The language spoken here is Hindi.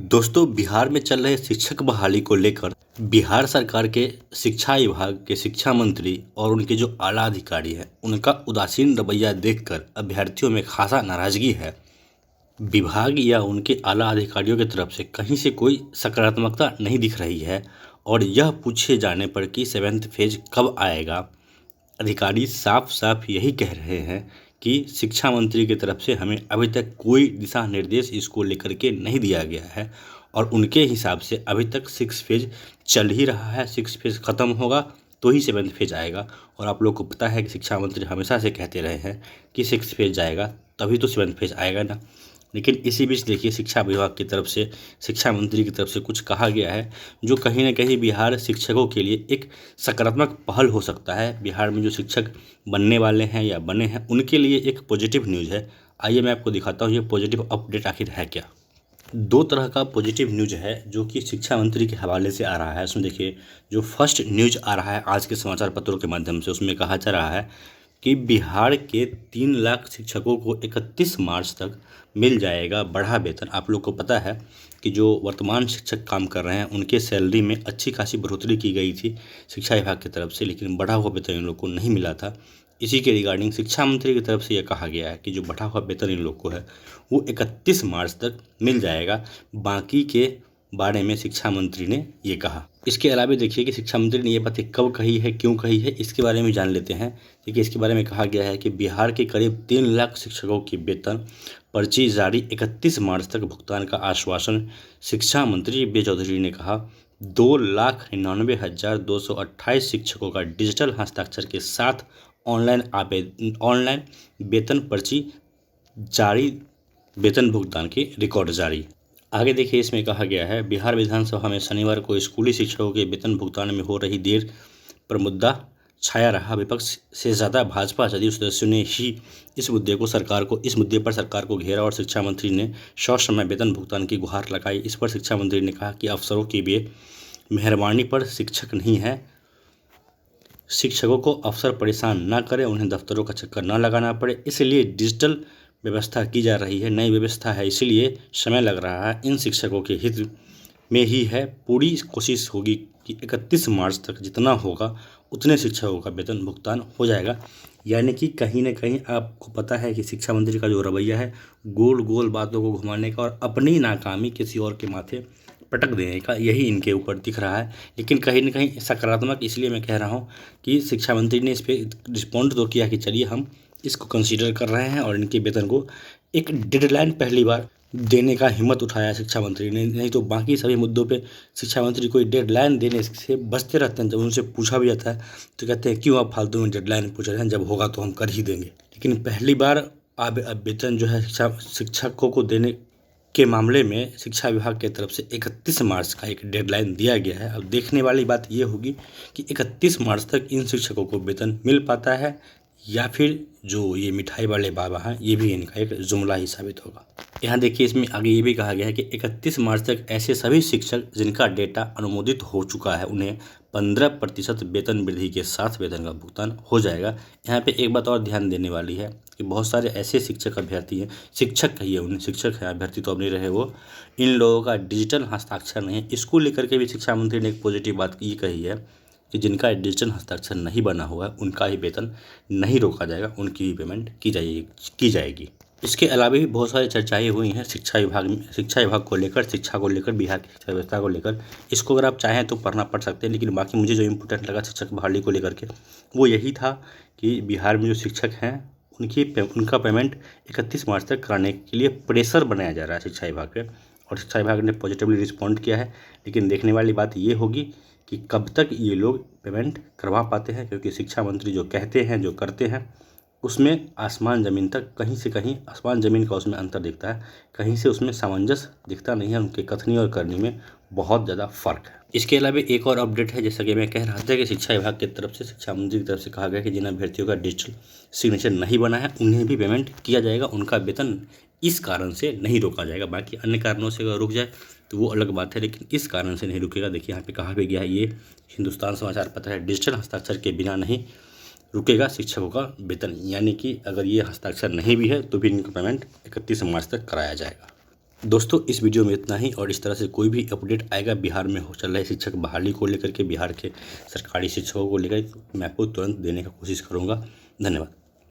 दोस्तों, बिहार में चल रहे शिक्षक बहाली को लेकर बिहार सरकार के शिक्षा विभाग के शिक्षा मंत्री और उनके जो आला अधिकारी हैं उनका उदासीन रवैया देखकर अभ्यर्थियों में खासा नाराजगी है। विभाग या उनके आला अधिकारियों की तरफ से कहीं से कोई सकारात्मकता नहीं दिख रही है और यह पूछे जाने पर कि 7th फेज कब आएगा, अधिकारी साफ साफ यही कह रहे हैं कि शिक्षा मंत्री की तरफ से हमें अभी तक कोई दिशा निर्देश इसको लेकर के नहीं दिया गया है और उनके हिसाब से अभी तक 6 फेज चल ही रहा है। 6 फेज ख़त्म होगा तो ही 7th फेज आएगा और आप लोग को पता है कि शिक्षा मंत्री हमेशा से कहते रहे हैं कि 6 फेज जाएगा तभी तो 7th फेज आएगा ना। लेकिन इसी बीच देखिए, शिक्षा विभाग की तरफ से शिक्षा मंत्री की तरफ से कुछ कहा गया है जो कहीं ना कहीं बिहार शिक्षकों के लिए एक सकारात्मक पहल हो सकता है। बिहार में जो शिक्षक बनने वाले हैं या बने हैं उनके लिए एक पॉजिटिव न्यूज़ है। आइए मैं आपको दिखाता हूँ ये पॉजिटिव अपडेट आखिर है क्या। दो तरह का पॉजिटिव न्यूज़ है जो कि शिक्षा मंत्री के हवाले से आ रहा है। उसमें देखिए, जो फर्स्ट न्यूज़ आ रहा है आज के समाचार पत्रों के माध्यम से, उसमें कहा जा रहा है कि बिहार के 3 लाख शिक्षकों को 31 मार्च तक मिल जाएगा बढ़ा वेतन। आप लोग को पता है कि जो वर्तमान शिक्षक काम कर रहे हैं उनके सैलरी में अच्छी खासी बढ़ोतरी की गई थी शिक्षा विभाग की तरफ से, लेकिन बढ़ा हुआ वेतन इन लोग को नहीं मिला था। इसी के रिगार्डिंग शिक्षा मंत्री की तरफ से यह कहा गया है कि जो बढ़ा हुआ वेतन इन लोग को है वो 31 मार्च तक मिल जाएगा। बाकी के बारे में शिक्षा मंत्री ने ये कहा। इसके अलावा देखिए कि शिक्षा मंत्री ने ये बातें कब कही है, क्यों कही है, इसके बारे में जान लेते हैं। देखिए, इसके बारे में कहा गया है कि बिहार के करीब 3 लाख शिक्षकों की वेतन पर्ची जारी 31 मार्च तक भुगतान का आश्वासन शिक्षा मंत्री बी चौधरी ने कहा। 2,99,228 शिक्षकों का डिजिटल हस्ताक्षर के साथ ऑनलाइन वेतन पर्ची जारी, वेतन भुगतान की रिकॉर्ड जारी। आगे देखिए, इसमें कहा गया है बिहार विधानसभा में शनिवार को स्कूली शिक्षकों के वेतन भुगतान में हो रही देर पर मुद्दा छाया रहा। विपक्ष से ज़्यादा भाजपा जदयू सदस्यों ने ही इस मुद्दे पर सरकार को घेरा और शिक्षा मंत्री ने ससमय वेतन भुगतान की गुहार लगाई। इस पर शिक्षा मंत्री ने कहा कि अफसरों की मेहरबानी पर शिक्षक नहीं है। शिक्षकों को अफसर परेशान ना करें, उन्हें दफ्तरों का चक्कर ना लगाना पड़े, इसलिए डिजिटल व्यवस्था की जा रही है। नई व्यवस्था है इसलिए समय लग रहा है। इन शिक्षकों के हित में ही है। पूरी कोशिश होगी कि 31 मार्च तक जितना होगा उतने शिक्षकों का वेतन भुगतान हो जाएगा। यानी कि कहीं ना कहीं आपको पता है कि शिक्षा मंत्री का जो रवैया है गोल गोल बातों को घुमाने का और अपनी नाकामी किसी और के माथे पटक देने का, यही इनके ऊपर दिख रहा है। लेकिन कहीं ना कहीं सकारात्मक इसलिए मैं कह रहा हूँ कि शिक्षा मंत्री ने इस पर रिस्पॉन्ड तो किया कि चलिए हम इसको कंसीडर कर रहे हैं और इनके वेतन को एक डेडलाइन पहली बार देने का हिम्मत उठाया शिक्षा मंत्री ने। नहीं तो बाकी सभी मुद्दों पे शिक्षा मंत्री कोई डेडलाइन देने से बचते रहते हैं। जब उनसे पूछा भी जाता है तो कहते हैं क्यों आप फालतू में डेडलाइन पूछ रहे हैं, जब होगा तो हम कर ही देंगे। लेकिन पहली बार अब वेतन जो है शिक्षकों को देने के मामले में शिक्षा विभाग की तरफ से 31 मार्च का एक डेडलाइन दिया गया है। अब देखने वाली बात ये होगी कि 31 मार्च तक इन शिक्षकों को वेतन मिल पाता है या फिर जो ये मिठाई वाले बाबा हैं ये भी इनका एक जुमला ही साबित होगा। यहाँ देखिए, इसमें आगे ये भी कहा गया है कि 31 मार्च तक ऐसे सभी शिक्षक जिनका डेटा अनुमोदित हो चुका है उन्हें 15% वेतन वृद्धि के साथ वेतन का भुगतान हो जाएगा। यहाँ पे एक बात और ध्यान देने वाली है कि बहुत सारे ऐसे शिक्षक अभ्यर्थी हैं, शिक्षक कहिए उन्हें, शिक्षक हैं, अभ्यर्थी तो अब नहीं रहे वो, इन लोगों का डिजिटल हस्ताक्षर नहीं है। इसको लेकर के भी शिक्षा मंत्री ने एक पॉजिटिव बात ये कही है कि जिनका डिजिटल हस्ताक्षर नहीं बना हुआ है उनका ही वेतन नहीं रोका जाएगा, उनकी ही पेमेंट की जाएगी। इसके अलावा भी बहुत सारी चर्चाएं हुई हैं शिक्षा विभाग को लेकर, शिक्षा को लेकर, बिहार की शिक्षा व्यवस्था को लेकर। इसको अगर आप चाहें तो पढ़ सकते हैं। लेकिन बाकी मुझे जो इम्पोर्टेंट लगा शिक्षक बहाली को लेकर के वो यही था कि बिहार में जो शिक्षक हैं उनका पेमेंट 31 मार्च तक कराने के लिए प्रेशर बनाया जा रहा है शिक्षा विभाग पे, और शिक्षा विभाग ने पॉजिटिवली रिस्पॉन्ड किया है। लेकिन देखने वाली बात ये होगी कि कब तक ये लोग पेमेंट करवा पाते हैं, क्योंकि शिक्षा मंत्री जो कहते हैं जो करते हैं उसमें आसमान ज़मीन तक, कहीं से कहीं आसमान ज़मीन का उसमें अंतर दिखता है, कहीं से उसमें सामंजस्य दिखता नहीं है। उनके कथनी और करनी में बहुत ज़्यादा फ़र्क है। इसके अलावा एक और अपडेट है, जैसा कि मैं कह रहा था कि शिक्षा विभाग की तरफ से, शिक्षा मंत्री की तरफ से कहा गया कि जिन अभ्यर्थियों का डिजिटल सिग्नेचर नहीं बना है उन्हें भी पेमेंट किया जाएगा, उनका वेतन इस कारण से नहीं रोका जाएगा। बाकी अन्य कारणों से अगर रुक जाए तो वो अलग बात है, लेकिन इस कारण से नहीं रुकेगा। देखिए यहाँ पे कहा भी गया है, ये हिंदुस्तान समाचार पत्र है, डिजिटल हस्ताक्षर के बिना नहीं रुकेगा शिक्षकों का वेतन। यानी कि अगर ये हस्ताक्षर नहीं भी है तो भी इनका पेमेंट 31 मार्च तक कराया जाएगा। दोस्तों इस वीडियो में इतना ही, और इस तरह से कोई भी अपडेट आएगा बिहार में हो चल रहे शिक्षक बहाली को लेकर के, बिहार के सरकारी शिक्षकों को लेकर, मैं आपको तुरंत देने का कोशिश करूँगा। धन्यवाद।